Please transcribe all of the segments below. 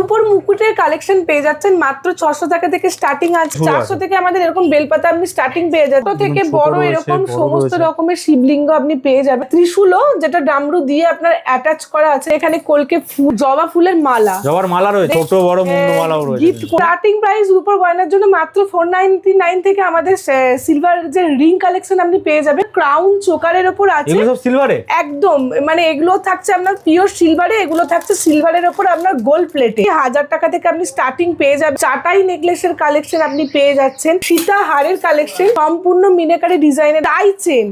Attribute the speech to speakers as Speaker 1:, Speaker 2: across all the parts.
Speaker 1: রূপোর মুকুটের কালেকশন পেয়ে যাচ্ছেন মাত্র 600 টাকা থেকে স্টার্টিং আছে। 400 থেকে আমাদের এরকম বেলপাতা আপনি স্টার্টিং পেয়ে যাবেন। ছোট থেকে বড় এরকম সমস্ত রকমের শিবলিঙ্গ আপনি পেয়ে যাবেন। ত্রিশূলও যেটা ডামরু দিয়ে আপনার অ্যাটাচ করা আছে। এখানে কলকে ফুল, জবা ফুলের মালা,
Speaker 2: জবার মালা রয়েছে, ছোট বড় মুন্ডমালাও রয়েছে।
Speaker 1: গিফট স্টার্টিং প্রাইস রূপোর গয়নার জন্য মাত্র 499 থেকে আমাদের সিলভার যে রিং কালেকশন আপনি পেয়ে যাবেন। ক্রাউন চোকারের উপর আছে,
Speaker 2: এগুলো সব সিলভারে
Speaker 1: একদম মানে এগুলো থাকছে আপনার পিওর সিলভারে, এগুলো থাকছে সিলভারের উপর আপনার গোল্ড প্লেটে। 1000 টাকা থেকে আপনি স্টার্টিং পেয়ে যাবেন। চাটাই নেকলেসের কালেকশন আপনি পেয়ে যাচ্ছেন। সীতা হারের কালেকশন সম্পূর্ণ মিনাকারি ডিজাইনের। টাই চেন,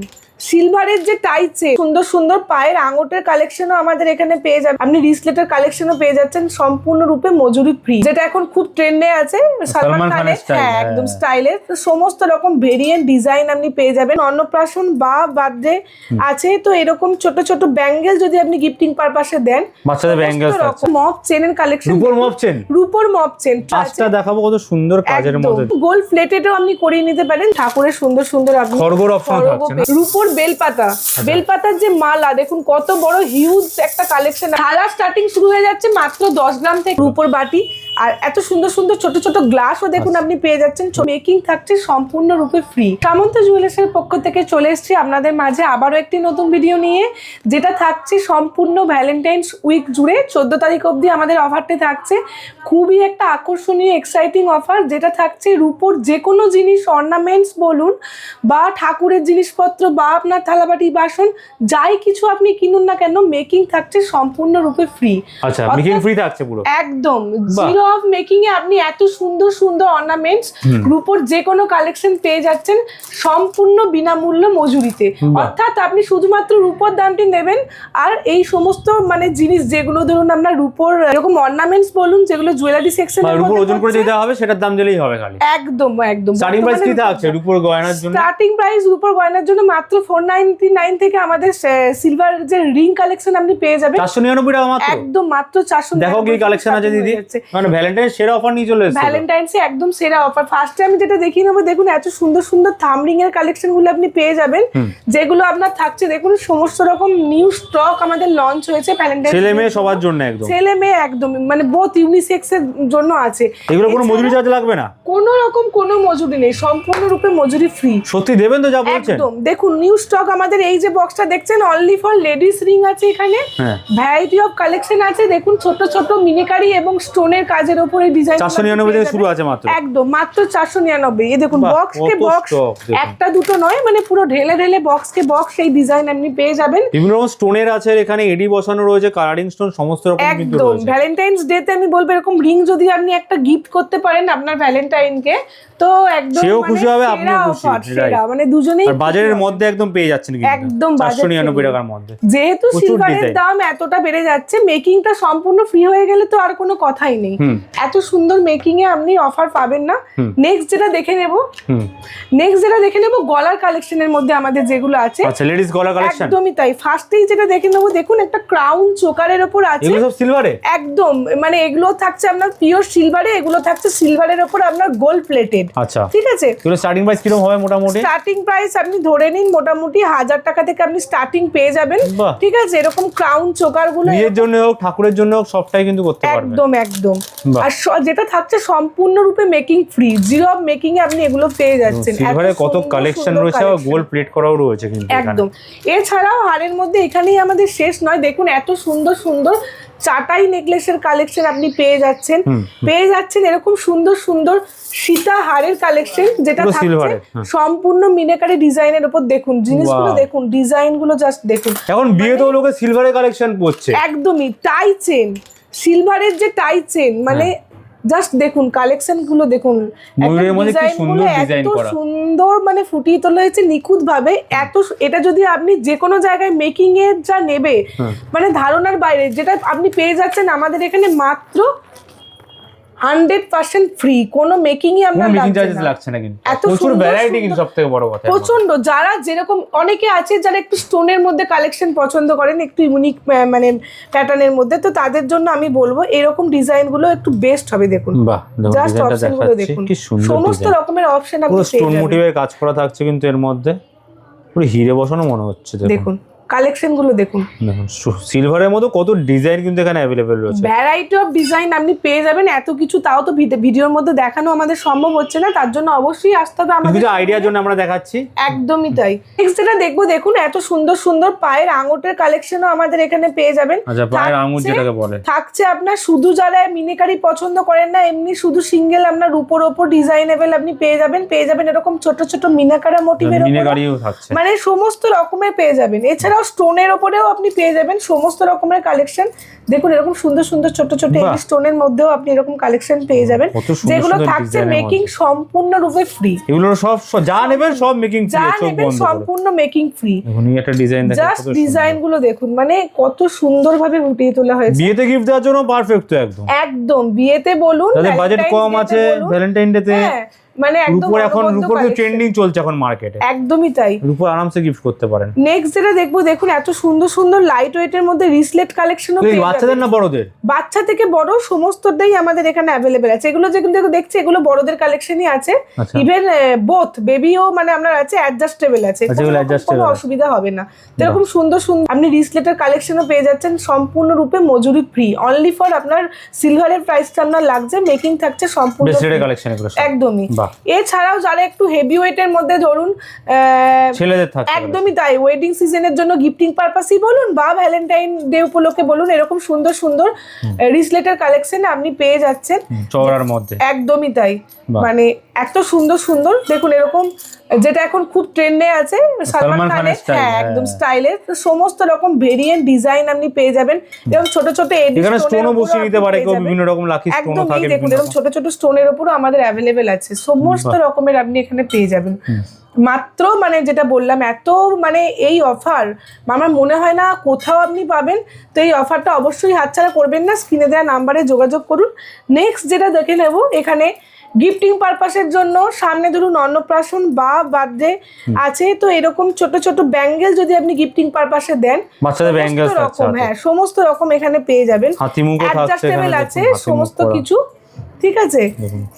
Speaker 1: সিলভারের যে টাই চেন, সুন্দর সুন্দর পায়ের আঙুটের কালেকশনও আমাদের এখানে পেয়ে যাবেন। আপনি রিসলেটের কালেকশনও পেয়ে যাচ্ছেন সম্পূর্ণ রূপে মজুরি ফ্রি, যেটা এখন খুব ট্রেন্ডে আছে সালমান খানের। হ্যাঁ, একদম স্টাইলের। তো সমস্ত রকম ভেরিয়েন্ট ডিজাইন আপনি পেয়ে যাবেন। অন্নপ্রাশন বা বার্থডে আছে, তো এরকম ছোট ছোট ব্যাঙ্গেল যদি আপনি গিফটিং পারপাসে দেন,
Speaker 2: বাচ্চাদের ব্যাঙ্গেলস আছে।
Speaker 1: মপ চেনের কালেকশন,
Speaker 2: রূপোর মপ চেন,
Speaker 1: রূপোর মপ চেন
Speaker 2: আজটা দেখাবো কত সুন্দর কাজের মধ্যে।
Speaker 1: গোল্ড প্লেটেডও আপনি করিয়ে নিতে পারেন। ঠাকুরের সুন্দর সুন্দর আপনি
Speaker 2: খড়গোর অপশন থাকছে না।
Speaker 1: রূপোর বেলপাতা, বেলপাতার যে মালা দেখুন কত বড় হিউজ একটা কালেকশন। থালা স্টার্টিং শুরু হয়ে যাচ্ছে মাত্র 10 গ্রাম থেকে। রূপোর বাটি আর এত সুন্দর সুন্দর ছোট ছোট গ্লাসও দেখুন আপনি পেয়ে যাচ্ছেন। মেকিং থাকছে সম্পূর্ণ রূপে ফ্রি। সামন্ত জুয়েলার্সের পক্ষ থেকে চলে এসেছি আপনাদের মাঝে আবারও একটি নতুন ভিডিও নিয়ে, যেটা থাকছে সম্পূর্ণ ভ্যালেন্টাইন্স উইক জুড়ে। 14 তারিখ অবধি আমাদের অফারটি থাকছে। খুবই একটা আকর্ষণীয় এক্সাইটিং অফার, যেটা থাকছে রূপোর যে কোনো জিনিস, অর্নামেন্টস বলুন বা ঠাকুরের জিনিসপত্র বা আপনার থালাবাটি বাসন, যাই কিছু আপনি কিনুন না কেন, মেকিং থাকছে সম্পূর্ণ রূপে ফ্রি।
Speaker 2: আচ্ছা, মেকিং ফ্রি থাকছে পুরো,
Speaker 1: একদম জিরো অফ মেকিং এ আপনি এত সুন্দর সুন্দর অর্নামেন্টস রূপোর যে কোনো কালেকশন পেয়ে যাচ্ছেন সম্পূর্ণ বিনামূল্য মজুরিতে। অর্থাৎ আপনি শুধুমাত্র রূপোর দামটি নেবেন, আর এই সমস্ত মানে জিনিস যেগুলো ধরুন আপনার রূপোর এরকম অর্নামেন্টস বলুন, যেগুলো জুয়েলারি সেকশনে
Speaker 2: রূপোর ওজন করে দিতে হবে, সেটার দাম দিলেই হবে খালি।
Speaker 1: একদম একদম।
Speaker 2: স্টার্টিং প্রাইস কি থাকছে রূপোর গয়নার জন্য?
Speaker 1: স্টার্টিং প্রাইস রূপোর গয়নার জন্য মাত্র 499 থেকে আমাদের সিলভার যে রিং কালেকশন আপনি পেয়ে যাবেন
Speaker 2: 499 টাকা মাত্র।
Speaker 1: একদম মাত্র 499।
Speaker 2: দেখো কি কালেকশন আছে দিদি, মানে ভ্যালেন্টাইন সেরা অফার নিয়ে চলে এসেছে।
Speaker 1: ভ্যালেন্টাইন্সে একদম সেরা অফার। ফার্স্টে আমি যেটা দেখিয়ে নেবো, দেখুন এত সুন্দর সুন্দর থামরিং এর কালেকশন গুলো আপনি পেয়ে যাবেন, যেগুলো আপনার থাকছে দেখুন সমস্ত রকম নিউ স্টক আমাদের লঞ্চ হয়েছে ভ্যালেন্টাইন।
Speaker 2: ছেলে মেয়ে সবার জন্য একদম,
Speaker 1: ছেলে মেয়ে একদম মানে বোথ ইউনিসেক্স এর জন্য আছে।
Speaker 2: এগুলো কোনো মজুরি চার্জ লাগবে না,
Speaker 1: কোনো রকম কোনো মজুরি নেই, সম্পূর্ণরূপে মজুরি ফ্রি।
Speaker 2: সত্যি দেবেন তো যা বলছেন?
Speaker 1: একদম। দেখুন নিউ স্টক আমাদের এই যে বক্সটা দেখছেন, অনলি ফর লেডিস রিং আছে এখানে। ভ্যারাইটি অফ কালেকশন আছে। দেখুন ছোট ছোট মিনিকারি এবং স্টোনের কাজের উপরে ডিজাইন
Speaker 2: 499 থেকে শুরু আছে মাত্র।
Speaker 1: একদম মাত্র 499। এই দেখুন বক্স কে বক্স, একটা দুটো নয়, মানে পুরো ঢেলে ঢেলে বক্স কে বক্স এই ডিজাইন আপনি পেয়ে যাবেন।
Speaker 2: বিভিন্ন রকম স্টোনের আছে এখানে, এডি বসানো রয়েছে, কালারিং স্টোন সমস্ত রকম কিন্তু রয়েছে।
Speaker 1: একদম ভ্যালেন্টাইন্স ডে তে আমি বলবো এরকম রিং যদি আপনি একটা গিফট করতে পারেন আপনার ভ্যালেন্টাইন কে, তো একদম
Speaker 2: সেও খুশি হবে, আপনিও খুশি।
Speaker 1: সেরা মানে দুজনেই।
Speaker 2: আর বাজারের মধ্যে একদম পেয়ে যাচ্ছেন কিন্তু
Speaker 1: একদম
Speaker 2: 499 টাকার মধ্যে।
Speaker 1: যেহেতু সিলভারের দাম এতটা বেড়ে যাচ্ছে, মেকিংটা সম্পূর্ণ ফ্রি হয়ে গেলে তো আর কোনো কথাই নেই। এত সুন্দর মেকিং এ আপনি অফার পাবেন না। নেক্সট যেটা দেখে নেব গলার কালেকশনের মধ্যে আমাদের যেগুলো আছে।
Speaker 2: আচ্ছা, লেডিস গলার কালেকশন
Speaker 1: একদমই তাই। ফার্স্টেই যেটা দেখে নেব, দেখুন একটা ক্রাউন চোকারের উপর আছে।
Speaker 2: এগুলো সব সিলভারে?
Speaker 1: একদম মানে এগুলো থাকছে আপনার পিওর সিলভারে, এগুলো থাকছে সিলভারের উপর আপনার গোল্ড প্লেটেড।
Speaker 2: আচ্ছা,
Speaker 1: ঠিক আছে।
Speaker 2: এগুলো স্টার্টিং প্রাইস কিরকম হবে মোটামুটি?
Speaker 1: স্টার্টিং প্রাইস আপনি ধরে নিন মোটামুটি 1000 টাকা থেকে আপনি স্টার্টিং পেয়ে যাবেন। ঠিক আছে। এরকম ক্রাউন চোকার গুলো
Speaker 2: নিজের জন্য হোক ঠাকুরের জন্য হোক সবটাই কিন্তু করতে পারবেন।
Speaker 1: একদম একদম। আর যেটা থাকছে সম্পূর্ণরূপে making free, zero of making এ আপনি এগুলো পেয়ে যাচ্ছেন।
Speaker 2: সিলভারে কত কালেকশন রয়েছে, আর গোল্ড প্লেট করাও রয়েছে কিন্তু
Speaker 1: একদম। এছাড়াও হারের মধ্যে এখানেই আমাদের শেষ নয়। দেখুন এত সুন্দর সুন্দর চাটাই নেকলেসের কালেকশন আপনি পেয়ে যাচ্ছেন এরকম সুন্দর সুন্দর সীতা হারের কালেকশন, যেটা থাকছে সম্পূর্ণ মিনাকারি ডিজাইনের উপর। দেখুন জিনিসগুলো, দেখুন ডিজাইনগুলো জাস্ট দেখুন।
Speaker 2: এখন বিয়ে তো লোকে সিলভারের কালেকশন করছে।
Speaker 1: একদমই। টাই চেন, সিলভারের যে টাই চেন, মানে জাস্ট দেখুন কালেকশন গুলো দেখুন, সুন্দর মানে ফুটিয়ে তোলা হয়েছে নিখুঁত ভাবে। এত এটা যদি আপনি যে কোনো জায়গায় মেকিং এর যা নেবে, মানে ধারণার বাইরে, যেটা আপনি পেয়ে যাচ্ছেন আমাদের এখানে মাত্র 100% ফ্রি। কোনো মেকিং ই আপনার
Speaker 2: লাগছে না কিন্তু প্রচুর ভ্যারাইটি, কিন্তু সবথেকে বড় কথা
Speaker 1: প্রচন্ড। যারা যেরকম অনেকে আছে যারা একটু স্টোনের মধ্যে কালেকশন পছন্দ করেন, একটু ইউনিক মানে প্যাটার্নের মধ্যে, তো তাদের জন্য আমি বলবো এরকম ডিজাইন গুলো একটু বেস্ট হবে। দেখুন জাস্ট অপশন গুলো দেখুন, সমস্ত রকমের অপশন আপনি
Speaker 2: পুরো স্টোন মোটিভের কাজ করা থাকছে কিন্তু এর মধ্যে পুরো হিরে বসানো মনে হচ্ছে।
Speaker 1: দেখুন কালেকশন গুলো দেখুন,
Speaker 2: দেখুন সিলভারের মতো কত ডিজাইন কিন্তু এখানে অ্যাভেলেবেল রয়েছে।
Speaker 1: ভ্যারাইটি অফ ডিজাইন আপনি পেয়ে যাবেন। এত কিছু তাও তো ভিডিওর মধ্যে দেখানো আমাদের সম্ভব হচ্ছে না, তার জন্য অবশ্যই আসতে হবে আমাদের।
Speaker 2: কিছু আইডিয়ার জন্য আমরা দেখাচ্ছি।
Speaker 1: একদমই তাই। নেক্সট যেটা দেখবো দেখুন, এত সুন্দর সুন্দর পায়ের আঙুটের কালেকশনও আমাদের এখানে পেয়ে যাবেন।
Speaker 2: আচ্ছা, পায়ের আঙুর যেটাকে বলে
Speaker 1: থাকছে আপনার শুধু যারা মিনিকারি পছন্দ করেন না, এমনি শুধু সিঙ্গেল আপনার রূপোর ওপর ডিজাইনেবল আপনি পেয়ে যাবেন এরকম ছোট ছোট মিনাকারা মোটিভের
Speaker 2: মিনাকারিও থাকছে,
Speaker 1: মানে সমস্ত রকমের পেয়ে যাবেন। এছাড়াও স্টোনের ওপরেও আপনি পেয়ে যাবেন সমস্ত রকমের কালেকশন। দেখুন এরকম সুন্দর সুন্দর ছোট ছোট স্টোনের মধ্যেও আপনি এরকম কালেকশন পেয়ে যাবেন, যেগুলো থাকছে মেকিং সম্পূর্ণরূপে ফ্রি।
Speaker 2: এগুলো সব যা নেবেন সব মেকিং ফ্রি,
Speaker 1: যা নেবেন সম্পূর্ণ মেকিং ফ্রি।
Speaker 2: দেখুন এই একটা ডিজাইন দেখুন,
Speaker 1: জাস্ট ডিজাইন গুলো দেখুন, মানে কত সুন্দরভাবে ফুটিয়ে তোলা হয়েছে।
Speaker 2: বিয়েতে গিফট দেওয়ার জন্য পারফেক্ট তো একদম।
Speaker 1: একদম বিয়েতে বলুন,
Speaker 2: যাদের বাজেট কম আছে, ভ্যালেন্টাইন ডে তে
Speaker 1: মানে একদম
Speaker 2: রূপোর এখন রূপোর ট্রেন্ডিং চলছে এখন মার্কেটে,
Speaker 1: একদমই তাই।
Speaker 2: রূপোর আরামসে গিফট করতে পারেন।
Speaker 1: নেক্সট যেটা দেখবো দেখুন, এত সুন্দর সুন্দর লাইট ওয়েটের মধ্যে রিসলেট কালেকশনও পেয়ে যাবেন।
Speaker 2: বাচ্চাদের না বড়দের?
Speaker 1: বাচ্চা থেকে বড় সমস্তটাই আমাদের এখানে অ্যাভেলেবেল আছে। এগুলো যেগুলো দেখছি এগুলো বড়দের কালেকশনই আছে, ইভেন বোথ বেবিও মানে আপনার আছে, অ্যাডজাস্টেবল আছে, কোনো অসুবিধা হবে না। এরকম সুন্দর সুন্দর আপনি রিসলেটের কালেকশনও পেয়ে যাচ্ছেন সম্পূর্ণরূপে মজুরি ফ্রি। অনলি ফর আপনার সিলভারের প্রাইসটা আপনার লাগছে, মেকিং থাকছে সম্পূর্ণ একদমই। এছাড়াও যারা একটু হেভি ওয়েটের মধ্যে ধরুন
Speaker 2: ছেলেদের থাকছে,
Speaker 1: একদমই তাই, ওয়েডিং সিজনের জন্য গিফটিং পারপাসই বলুন বা ভ্যালেন্টাইন ডে উপলক্ষে বলুন, এরকম সুন্দর সুন্দর রিসলেটের কালেকশন আপনি পেয়ে যাচ্ছেন
Speaker 2: চওড়ার মধ্যে।
Speaker 1: একদমই তাই, মানে এত সুন্দর সুন্দর দেখুন এরকম, যেটা এখন খুব ট্রেন্ডে আছে সালমান খানের, হ্যাঁ একদম স্টাইলের সমস্ত রকম ভেরিয়েন্ট ডিজাইন আপনি পেয়ে যাবেন। এরকম ছোট ছোট
Speaker 2: এখানে স্টোনও বসিয়ে নিতে পারে কেউ, বিভিন্ন রকম লাকি স্টোনও থাকে,
Speaker 1: দেখুন এরকম ছোট ছোট স্টোনের উপরও আমাদের অ্যাভেলেবেল আছে, সমস্ত রকমের আপনি এখানে পেয়ে যাবেন। মাত্র মানে যেটা বললাম, এত মানে এই অফার আমার মনে হয় না কোথাও আপনি পাবেন। তো এই অফারটা অবশ্যই হাতছাড়া করবেন না, স্ক্রিনে দেওয়া নাম্বারে যোগাযোগ করুন। নেক্সট যেটা দেখে নেব, এখানে গিফটিং পারপাসের জন্য সামনে ধরুন অন্নপ্রাশন বা বার্থডে আছে, তো এরকম ছোট ছোট ব্যাঙ্গেল যদি আপনি গিফটিং পারপাসে দেন,
Speaker 2: বাচ্চাদের ব্যাঙ্গেল
Speaker 1: রকম হ্যাঁ সমস্ত রকম এখানে পেয়ে যাবেন, অ্যাডজাস্টেবল আছে সমস্ত কিছু, ঠিক আছে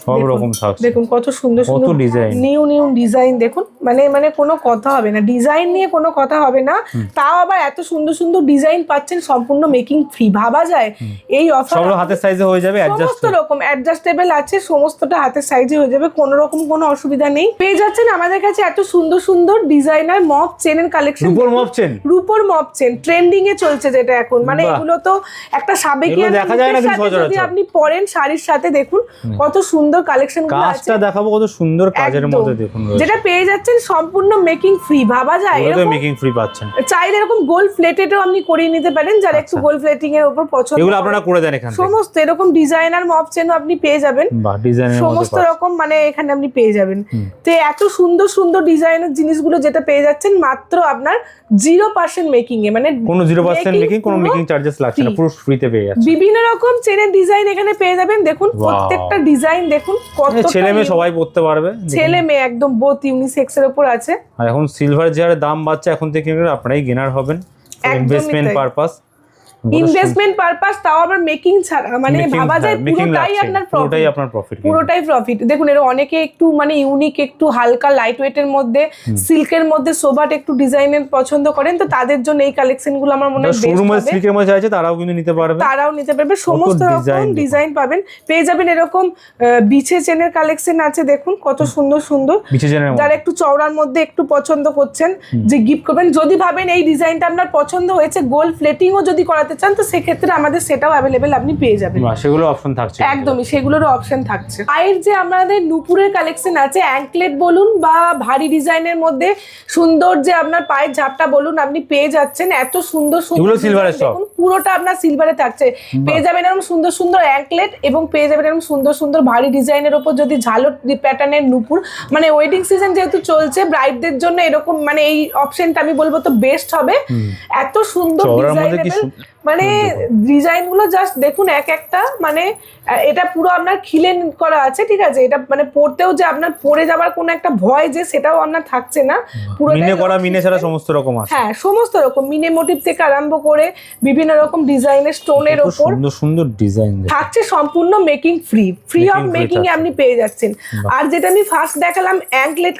Speaker 2: সব রকম থাকছে।
Speaker 1: দেখুন কত সুন্দর সুন্দর ডিজাইন, নিউ নিউ ডিজাইন দেখুন, মানে কোনো কথা হবে না, ডিজাইন নিয়ে কোনো কথা হবে না। তাও আবার এত সুন্দর সুন্দর ডিজাইন পাচ্ছেন সম্পূর্ণ মেকিং ফ্রি। ভাবা যায় এই অফার
Speaker 2: সব হাতের সাইজে হয়ে যাবে,
Speaker 1: সমস্ত রকম অ্যাডজাস্টেবল আছে, সমস্তটা হাতের সাইজে হয়ে যাবে, কোনো রকম কোনো অসুবিধা নেই। পেয়ে যাচ্ছেন আমাদের কাছে এত সুন্দর সুন্দর ডিজাইনার মপ চেনের কালেকশন। রূপোর মপ চেন ট্রেন্ডিং এ চলছে যেটা এখন, মানে এগুলো তো একটা সাবেকিয়ান
Speaker 2: দেখা যায় না,
Speaker 1: যদি আপনি পরেন শাড়ির সাথে, দেখুন কত সুন্দর কালেকশন গুলো আছে।
Speaker 2: কাজটা দেখাবো কত সুন্দর কাজের মধ্যে, দেখুন
Speaker 1: যেটা পেয়ে যাচ্ছেন সম্পূর্ণ মেকিং ফ্রি। ভাবা যায়
Speaker 2: এরকম মেকিং ফ্রি পাচ্ছেন।
Speaker 1: চাইলে এরকম গোল্ড প্লেটেডও আপনি করিয়ে নিতে পারেন, যারা একটু গোল্ড প্লেটিং এর উপর পছন্দ,
Speaker 2: এগুলো আপনারা করে দেন এখানে।
Speaker 1: সমস্ত এরকম ডিজাইনার মপ চেনও আপনি পেয়ে যাবেন, সমস্ত রকম মানে এখানে আপনি পেয়ে যাবেন। তো এত সুন্দর সুন্দর ডিজাইনের জিনিসগুলো যেটা পেয়ে যাচ্ছেন মাত্র আপনার 0% মেকিং এ, মানে
Speaker 2: কোনো 0% মেকিং, কোনো মেকিং চার্জেস লাগছে না, পুরো ফ্রিতে পেয়ে যাচ্ছেন।
Speaker 1: বিভিন্ন রকম চেনের ডিজাইন এখানে পেয়ে যাবেন। দেখুন প্রত্যেকটা ডিজাইন দেখুন কত,
Speaker 2: ছেলে মেয়ে সবাই পড়তে পারবে,
Speaker 1: ছেলে মেয়ে একদম বোথ ইউনিসেক্স এর উপর আছে।
Speaker 2: আর এখন সিলভার যে হারে দাম বাড়ছে, এখন থেকে আপনারাই গেনার হবেন ইনভেস্টমেন্ট পারপাস।
Speaker 1: ইনভেস্টমেন্ট পারপাস, তাও আবার মেকিং ছাড়া, মানে ভাবা যায় পুরোটাই আপনার প্রফিট, পুরোটাই প্রফিট। দেখুন এর অনেকে একটু মানে ইউনিক, একটু হালকা লাইট ওয়েটের মধ্যে, সিল্কের মধ্যে সোবাট একটু ডিজাইনের পছন্দ করেন, তো তাদের জন্য এই কালেকশন গুলো আমার মনে হয় বেস্ট হবে।
Speaker 2: সিল্কের মধ্যে আছে তারাও কিন্তু নিতে পারবে,
Speaker 1: সমস্ত রকম ডিজাইন পাবেন। পেয়ে যাবেন এরকম বিছে চেনের কালেকশন আছে, দেখুন কত সুন্দর সুন্দর বিছে চেনের, যারা একটু চওড়ার মধ্যে একটু পছন্দ করছেন যে গিফট করবেন, যদি ভাবেন এই ডিজাইনটা আপনার পছন্দ হয়েছে, গোল্ড প্লেটিংও যদি করাতে চান, তো সেক্ষেত্রে আমাদের সেটাও অ্যাভেলেবেল আপনি পেয়ে যাবেন,
Speaker 2: সেগুলো অপশন থাকছে,
Speaker 1: একদমই সেগুলোরও অপশন থাকছে। পায়ের যে আমাদের নুপুরের কালেকশন আছে, অ্যাঙ্কলেট বলুন বা ভারী ডিজাইনের মধ্যে সুন্দর যে আপনার পায়ের ঝাপটা বলুন, আপনি পেয়ে যাচ্ছেন এত সুন্দর সুন্দর সিলভারের, দেখুন পুরোটা আপনার সিলভারে থাকছে। পেয়ে যাবেন এরকম সুন্দর সুন্দর অ্যাঙ্কলেট, এবং পেয়ে যাবেন এরকম সুন্দর সুন্দর ভারী ডিজাইনের উপর যদি ঝালর প্যাটার্নের নুপুর, মানে ওয়েডিং সিজন যেহেতু চলছে, ব্রাইডদের জন্য এরকম মানে এই অপশনটা আমি বলবো তো বেস্ট হবে। এত সুন্দর ডিজাইনেবল মানে ডিজাইন গুলো জাস্ট দেখুন এক একটা, মানে এটা পুরো আপনার খিলে করা আছে, ঠিক আছে? এটা মানে পরতেও যে আপনার পরে যাবার কোনো একটা ভয় যে সেটাও আপনার থাকছে না, পুরো
Speaker 2: মিনে করা, মিনে ছাড়া সমস্ত রকম আছে।
Speaker 1: হ্যাঁ, সমস্ত রকম মিনে মোটিভ থেকে আরম্ভ করে বিভিন্ন রকম ডিজাইনের স্টোনের ওপর
Speaker 2: সুন্দর সুন্দর ডিজাইন
Speaker 1: থাকছে, সম্পূর্ণ মেকিং ফ্রি অফ মেকিং এ আপনি পেয়ে যাচ্ছেন। আর যেটা আমি ফার্স্ট দেখালাম অ্যাঙ্কলেট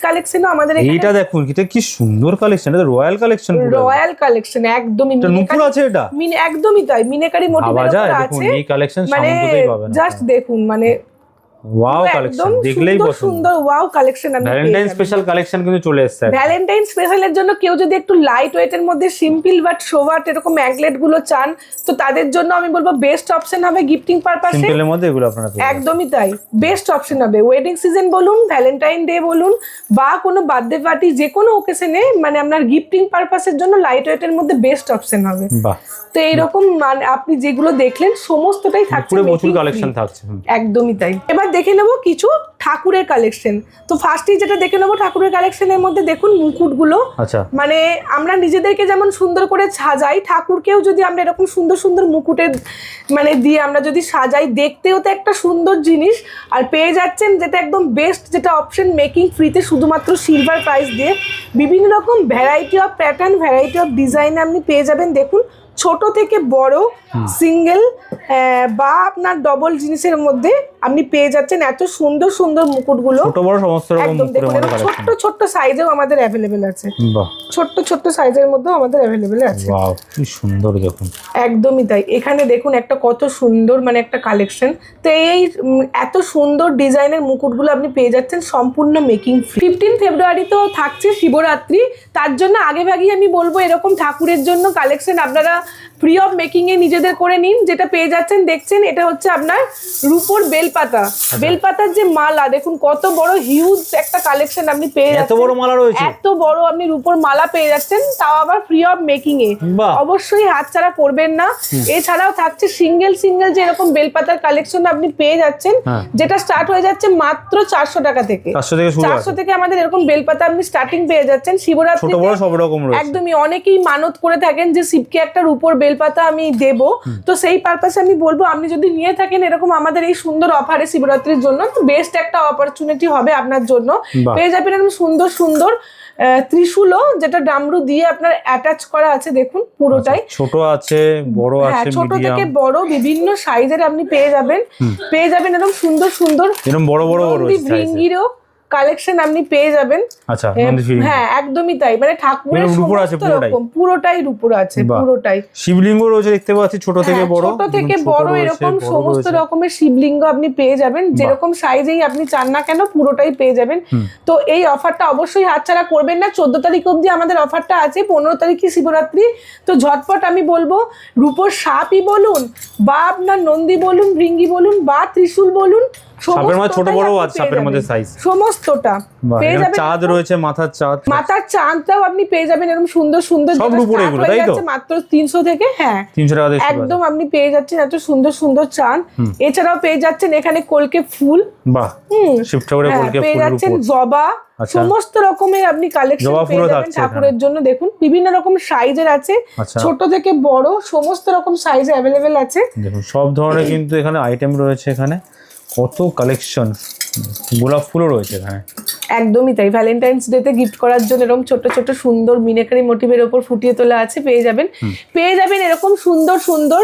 Speaker 1: কালেকশনও আমাদের
Speaker 2: এইটা দেখুন, এটা কি সুন্দর কালেকশন, এটা রয়্যাল কালেকশন,
Speaker 1: রয়্যাল কালেকশন একদমই
Speaker 2: নূপুর আছে, এটা
Speaker 1: একদমই তাই, মিনেকারি মোটিভের উপর আছে।
Speaker 2: এই কালেকশন
Speaker 1: মানে
Speaker 2: সামন্ততেই পাবেন,
Speaker 1: জাস্ট দেখুন, মানে
Speaker 2: ওয়াও কালেকশন, দেখলেই পছন্দ।
Speaker 1: সুন্দর ওয়াও কালেকশন। আমি
Speaker 2: ভ্যালেন্টাইন স্পেশাল কালেকশন কিন্তু চলে এসেছে।
Speaker 1: ভ্যালেন্টাইন স্পেশালের জন্য কেউ যদি একটু লাইট ওয়েটের মধ্যে সিম্পল বাট সোভার এরকম অ্যাঙ্কলেট গুলো চান, তো তাদের জন্য আমি বলবো বেস্ট অপশন হবে গিফটিং পারপাসে।
Speaker 2: সিম্পলের মধ্যে এগুলো আপনারা পেয়ে যাবেন।
Speaker 1: একদমই তাই, বেস্ট অপশন হবে। ওয়েডিং সিজন বলুন, ভ্যালেন্টাইন ডে বলুন, বা কোনো বার্থডে পার্টি, যে কোনো ওকেশনে মানে আপনার গিফটিং পারপাসের জন্য লাইট ওয়েটের মধ্যে বেস্ট অপশন হবে।
Speaker 2: বাহ,
Speaker 1: তো এইরকম মানে আপনি যেগুলো দেখলেন সমস্তটাই থাকছে,
Speaker 2: পুরো প্রচুর কালেকশন থাকছে।
Speaker 1: একদমই তাই। এবার দেখে নেবো কিছু ঠাকুরের কালেকশন। তো ফার্স্টেই যেটা দেখে নেবো ঠাকুরের কালেকশনের মধ্যে দেখুন মুকুটগুলো।
Speaker 2: আচ্ছা,
Speaker 1: মানে আমরা নিজেদেরকে যেমন সুন্দর করে সাজাই, ঠাকুরকেও যদি আমরা এরকম সুন্দর সুন্দর মুকুটের মানে দিয়ে আমরা যদি সাজাই, দেখতেও তো একটা সুন্দর জিনিস। আর পেয়ে যাচ্ছেন যেটা একদম বেস্ট, যেটা অপশন মেকিং ফ্রিতে, শুধুমাত্র সিলভার প্রাইস দিয়ে বিভিন্ন রকম variety of pattern, variety of design আপনি পেয়ে যাবেন। দেখুন ছোট থেকে বড়, সিঙ্গেল বা আপনার ডবল জিনিসের মধ্যে আপনি পেয়ে যাচ্ছেন এত সুন্দর সুন্দর মুকুটগুলো।
Speaker 2: ছোট বড় সমস্ত রকম মুকুটের মধ্যে কালেকশন,
Speaker 1: ছোট ছোট সাইজেও আমাদের অ্যাভেলেবেল আছে।
Speaker 2: বাহ,
Speaker 1: ছোট সাইজের মধ্যেও আমাদের অ্যাভেলেবেল আছে।
Speaker 2: ওয়াও কি সুন্দর দেখুন।
Speaker 1: একদমই তাই। এখানে দেখুন একটা কত সুন্দর মানে একটা কালেকশন। তো এই এত সুন্দর ডিজাইনের মুকুটগুলো আপনি পেয়ে যাচ্ছেন সম্পূর্ণ মেকিং ফ্রি। 15 ফেব্রুয়ারি তো থাকছে শিবরাত্রি, তার জন্য আগেভাগেই আমি বলবো এরকম ঠাকুরের জন্য কালেকশন আপনারা ফ্রি অফ মেকিং এ নিজেদের করে নিন। যেটা পেয়ে যাচ্ছেন দেখছেন, এটা হচ্ছে আপনার রূপোর বেলপাতা। বেলপাতার যে মালা দেখুন কত বড় হিউজ একটা কালেকশন আপনি পেয়ে যাচ্ছেন।
Speaker 2: এত বড় মালা রয়েছে,
Speaker 1: এত বড় আপনি রূপোর মালা পেয়ে যাচ্ছেন, তাও আবার ফ্রি অফ মেকিং এ। অবশ্যই হাতছাড়া করবেন না। এছাড়াও থাকছে সিঙ্গেল যে এরকম বেলপাতার কালেকশন আপনি পেয়ে যাচ্ছেন, যেটা স্টার্ট হয়ে যাচ্ছে মাত্র 400 টাকা থেকে। 400 থেকে আমাদের এরকম বেলপাতা আপনি স্টার্টিং পেয়ে যাচ্ছেন। শিবরাত্রি
Speaker 2: ছোট বড় সব রকম রয়েছে।
Speaker 1: একদমই, অনেকেই মানত করে থাকেন যে শিবকে একটা রূপোর বেলপাতা আমি দেব, তো সেই পারপাসে আমি বলবো আপনি যদি নিয়ে থাকেন এরকম আমাদের এই সুন্দর অফারে শিবরাত্রির জন্য, তো বেস্ট একটা অপরচুনিটি হবে আপনার জন্য। পেয়ে যাবেন এরকম সুন্দর সুন্দর ত্রিশূলও, যেটা ডামরু দিয়ে আপনার অ্যাটাচ করা আছে। দেখুন পুরোটাই
Speaker 2: ছোট আছে, বড় আছে,
Speaker 1: ছোট থেকে বড় বিভিন্ন সাইজের আপনি পেয়ে যাবেন এরকম সুন্দর সুন্দর
Speaker 2: এরকম বড়
Speaker 1: ভৃঙ্গিরও কালেকশন আপনি পেয়ে যাবেন।
Speaker 2: আচ্ছা,
Speaker 1: হ্যাঁ একদমই তাই। মানে ঠাকুরের
Speaker 2: রূপোর আছে
Speaker 1: পুরোটাই রূপোর আছে, পুরোটাই।
Speaker 2: শিবলিঙ্গ রয়েছে দেখতে পাচ্ছি, ছোট থেকে বড়
Speaker 1: এরকম সমস্ত রকমের শিবলিঙ্গ আপনি পেয়ে যাবেন, যেরকম সাইজেই আপনি চান না কেন পুরোটাই পেয়ে যাবেন। তো এই অফারটা অবশ্যই হাতছাড়া করবেন না। 14 তারিখ অবধি আমাদের অফারটা আছে, 15 তারিখে শিবরাত্রি। তো ঝটপট আমি বলবো রূপোর সাপই বলুন, বা আপনার নন্দী বলুন, ভৃঙ্গি বলুন, বা ত্রিশূল বলুন,
Speaker 2: সাপের মধ্যে ছোট বড় আছে, সাপের মধ্যে সাইজ
Speaker 1: সমস্তটা পেয়ে যাবেন।
Speaker 2: চাঁদ রয়েছে, মাথার
Speaker 1: চাঁদটাও আপনি পেয়ে যাবেন এরকম সুন্দর সুন্দর,
Speaker 2: সব রূপোর এগুলো তাই তো?
Speaker 1: মাত্র 300 থেকে। হ্যাঁ
Speaker 2: 300 টাকা দিয়ে
Speaker 1: একদম আপনি পেয়ে যাচ্ছেন এত সুন্দর সুন্দর চাঁদ। এছাড়াও পেয়ে যাচ্ছেন এখানে কলকে ফুল,
Speaker 2: বাহ, শিব ঠাকুরের কলকে ফুল,
Speaker 1: পেয়ে যাচ্ছেন জবা, সমস্ত রকমের আপনি কালেকশন পেয়ে যাবেন ঠাকুরের জন্য। দেখুন বিভিন্ন রকম সাইজের আছে, ছোট থেকে বড় সমস্ত রকম সাইজে অ্যাভেলেবেল আছে।
Speaker 2: দেখুন সব ধরনের কিন্তু এখানে আইটেম রয়েছে। এখানে কত কালেকশন, গোলাপ ফুলও রয়েছে এখানে।
Speaker 1: একদমই তাই। ভ্যালেন্টাইন্স ডে তে গিফট করার জন্য এরকম ছোট ছোট সুন্দর মিনাকারি মোটিভের উপর ফুটিয়ে তোলা আছে, পেয়ে যাবেন এরকম সুন্দর সুন্দর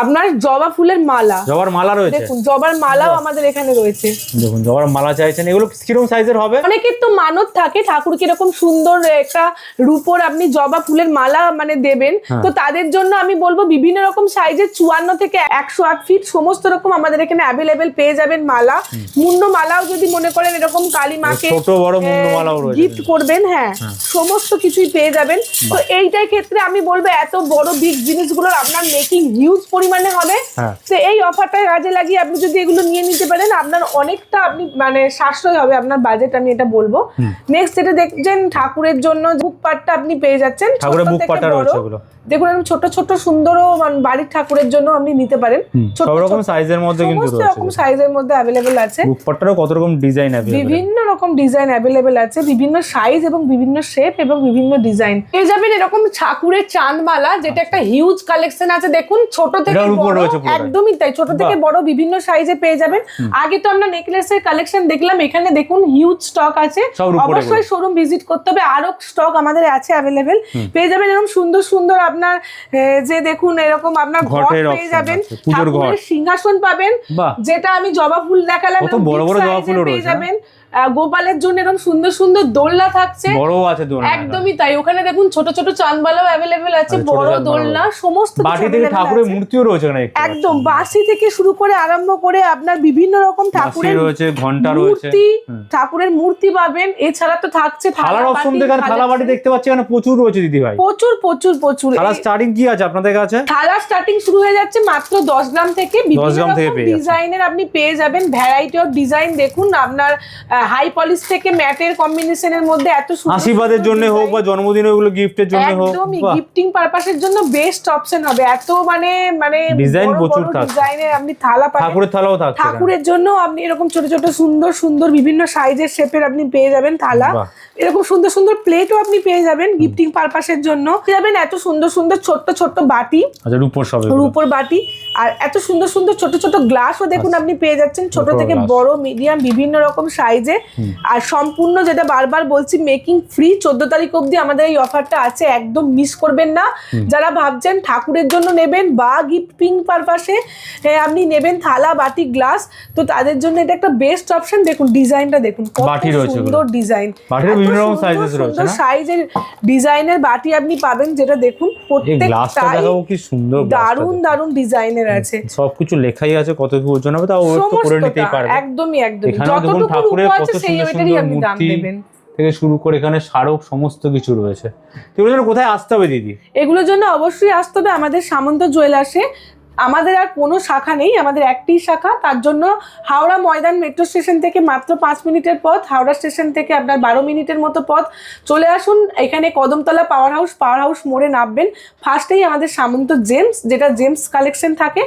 Speaker 1: আপনার জবা ফুলের মালা।
Speaker 2: জবার মালা রয়েছে,
Speaker 1: দেখুন জবার মালাও আমাদের এখানে রয়েছে।
Speaker 2: দেখুন জবার মালা চাইছেন, এগুলো কিরকম সাইজের হবে?
Speaker 1: অনেকের তো মানত থাকে ঠাকুরকে এরকম সুন্দর একটা রূপোর আপনি জবা ফুলের মালা মানে দেবেন, তো তাদের জন্য আমি বলবো বিভিন্ন রকম সাইজের 54 থেকে 108 ফিট সমস্ত রকম আমাদের এখানে অ্যাভেলেবেল পেয়ে যাবেন মালা। মুন্ড মালাও যদি মনে করেন এরকম কালী মাকে
Speaker 2: ছোট বড় মুন্ড মালাও রয়েছে,
Speaker 1: গিফট করবেন, হ্যাঁ সমস্ত কিছুই পেয়ে যাবেন। তো এইটাই ক্ষেত্রে আমি বলবো এত বড় বিগ জিনিসগুলোর আপনার মেকিং হিউজ পরিমাণে হবে।
Speaker 2: হ্যাঁ।
Speaker 1: তো এই অফারটা কাজে লাগিয়ে আপনি যদি এগুলো নিয়ে নিতে পারেন আপনার অনেকটা আপনি মানে সাশ্রয় হবে আপনার বাজেট, আমি এটা বলবো। নেক্সট যেটা দেখছেন ঠাকুরের জন্য বুক পাটটা আপনি পেয়ে যাচ্ছেন,
Speaker 2: ঠাকুরের বুক পাটা রয়েছে এগুলো
Speaker 1: দেখুন এরকম ছোট ছোট সুন্দরও বাড়ির ঠাকুরের জন্য আপনি নিতে পারেন।
Speaker 2: সব রকম সাইজের মধ্যে কিন্তু
Speaker 1: সমস্ত
Speaker 2: রয়েছে,
Speaker 1: রকম সাইজের মধ্যে अवेलेबल আছে।
Speaker 2: বুক পাটারও কত রকম ডিজাইন अवेलेबल,
Speaker 1: বিভিন্ন রকম ডিজাইন अवेलेबल আছে, বিভিন্ন সাইজ এবং বিভিন্ন শেপ এবং বিভিন্ন ডিজাইন পেয়ে যাবেন। এরকম ঠাকুরের চাঁদমালা যেটা একটা হিউজ কালেকশন আছে, দেখুন ছোট থেকে বড়, একদমই তাই, ছোট থেকে বড় বিভিন্ন সাইজে পেয়ে যাবেন। আগে তো আমরা নেকলেসের কালেকশন দেখলাম, এখানে দেখুন হিউজ স্টক আছে, অবশ্যই শোরুম ভিজিট করতে হবে, আরো স্টক আমাদের আছে अवेलेबल। পেয়ে যাবেন এরকম সুন্দর সুন্দর আপনার যে দেখুন এরকম আপনার ঘট পেয়ে যাবেন, ঠাকুরের সিংহাসন পাবেন, যেটা আমি জবা ফুল দেখালাম,
Speaker 2: কত বড় বড় জবা ফুল
Speaker 1: পেয়ে যাবেন। গোপালের জন্য এরকম সুন্দর সুন্দর দোলনা থাকছে,
Speaker 2: বড় আছে দোলনা,
Speaker 1: একদমই তাই। ওখানে দেখুন ছোট ছোট চাঁদমালাও अवेलेबल আছে, বড় দোলনা সমস্ত কিছু।
Speaker 2: বাটি থেকে ঠাকুরের মূর্তিও রয়েছে এখানে,
Speaker 1: একদম বাঁশি থেকে শুরু করে আরম্ভ করে আপনার বিভিন্ন রকম ঠাকুরের
Speaker 2: রয়েছে, ঘন্টা রয়েছে,
Speaker 1: ঠাকুরের মূর্তি পাবেন। এছাড়া তো থাকছে
Speaker 2: থালার অপশন, দেখেন থালা বাটি দেখতে পাচ্ছি এখানে প্রচুর রয়েছে দিদি ভাই,
Speaker 1: প্রচুর প্রচুর প্রচুর।
Speaker 2: থালা স্টার্টিং কি আছে আপনাদের কাছে?
Speaker 1: থালা স্টার্টিং শুরু হয়ে যাচ্ছে মাত্র 10 গ্রাম থেকে, বিভিন্ন রকম ডিজাইনের আপনি পেয়ে যাবেন, ভ্যারাইটি অফ ডিজাইন। দেখুন আপনার হাই পলিশ থেকে ম্যাটের কম্বিনেশনের মধ্যে এত সুন্দর,
Speaker 2: আশীর্বাদের জন্য হোক বা জন্মদিনে ওগুলো গিফটের জন্য হোক,
Speaker 1: একদমই গিফটিং পারপাসের জন্য বেস্ট অপশন হবে। এত মানে
Speaker 2: ডিজাইন প্রচুর থাকছে,
Speaker 1: ডিজাইনের আপনি থালা পাবেন,
Speaker 2: ঠাকুরের থালাও থাকছে,
Speaker 1: ঠাকুরের জন্য আপনি এরকম ছোট ছোট সুন্দর সুন্দর বিভিন্ন সাইজের শেপের আপনি পেয়ে যাবেন থালা, এরকম সুন্দর সুন্দর প্লেটও আপনি পেয়ে যাবেন গিফটিং পারপাসের জন্য। পেয়ে যাবেন এত সুন্দর সুন্দর ছোট্ট ছোট্ট বাটি,
Speaker 2: আচ্ছা রূপোর সব
Speaker 1: রূপোর বাটি, আর এত সুন্দর সুন্দর ছোট ছোট গ্লাসও দেখুন আপনি পেয়ে যাচ্ছেন, ছোট থেকে বড় মিডিয়াম বিভিন্ন রকম সাইজে। আর সম্পূর্ণ যেটা বারবার বলছি মেকিং ফ্রি, 14 তারিখ অবধি আমাদের এই অফারটা আছে, একদম মিস করবেন না। যারা ভাবছেন ঠাকুরের জন্য নেবেন বা গিফটিং পারপাসে আপনি নেবেন থালা বাটি গ্লাস, তো তাদের জন্য এটা একটা বেস্ট অপশন। দেখুন ডিজাইনটা দেখুন, কত সুন্দর ডিজাইন,
Speaker 2: বিভিন্ন রকম সাইজেস রয়েছে,
Speaker 1: না সাইজের ডিজাইনের বাটি আপনি পাবেন, যেটা দেখুন প্রত্যেকটা
Speaker 2: কি সুন্দর
Speaker 1: দারুন দারুন ডিজাইনের আছে,
Speaker 2: সবকিছু লেখাই আছে কত কি ওজন হবে, তাও ওয়েট তো করে নিতেই পারবে।
Speaker 1: একদমই একদমই, যতটুকু ঠাকুরের কত সেই ওয়েটেরই আপনি দাম দেবেন
Speaker 2: থেকে শুরু করে এখানে স্মারক সমস্ত কিছু রয়েছে। এগুলোর জন্য কোথায় আসতে হবে দিদি?
Speaker 1: এগুলোর জন্য অবশ্যই আসতে হবে আমাদের সামন্ত জুয়েলার্সে। আমাদের আর কোনো শাখা নেই, আমাদের একটি শাখা, তার জন্য হাওড়া ময়দান মেট্রো স্টেশন থেকে মাত্র 5 মিনিটের পথ, হাওড়া স্টেশন থেকে আপনার 12 মিনিটের মতো পথ। চলে আসুন এখানে কদমতলা পাওয়ার হাউস মোড়ে নামবেন, ফার্স্টেই আমাদের সামন্ত জেমস, যেটা জেমস কালেকশন থাকে,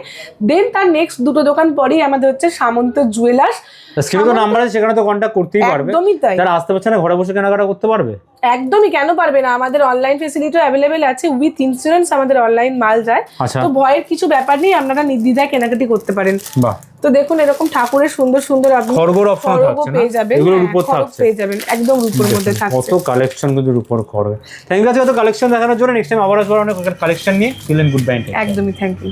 Speaker 1: দেন তার নেক্সট দুটো দোকান পরেই আমাদের হচ্ছে সামন্ত জুয়েলার্স।
Speaker 2: স্ক্রিনে তো নাম্বার আছে, সেখানে তো কন্ট্যাক্ট করতেই পারবে।
Speaker 1: একদমই তাই,
Speaker 2: যারা আসতে পারছে না ঘরে বসে কেনাকাটা করতে পারবে,
Speaker 1: একদমই, কেন পারবে না। আমাদের অনলাইন ফেসিলিটিও অ্যাভেলেবেল আছে, উইথ ইন্স্যুরেন্স আমাদের অনলাইন মাল যায়, তো ভয়ের কিছু ব্যাপার নেই, আপনারা নির্দ্বিধায় কেনাকাটি করতে পারেন। বাহ, তো দেখুন এরকম ঠাকুরের সুন্দর সুন্দর আপনি খড়গের অপশন থাকছে না, পেয়ে যাবেন, এগুলোর উপর থাকছে, পেয়ে যাবেন একদম রূপোর মধ্যে থাকছে, কত কালেকশন কিন্তু রূপোর খড়গ। থ্যাংক ইউ কত কালেকশন দেখানোর জন্য। নেক্সট টাইম আবার আসবো অনেক কালেকশন নিয়ে। গুড বাই, একদমই থ্যাংক ইউ।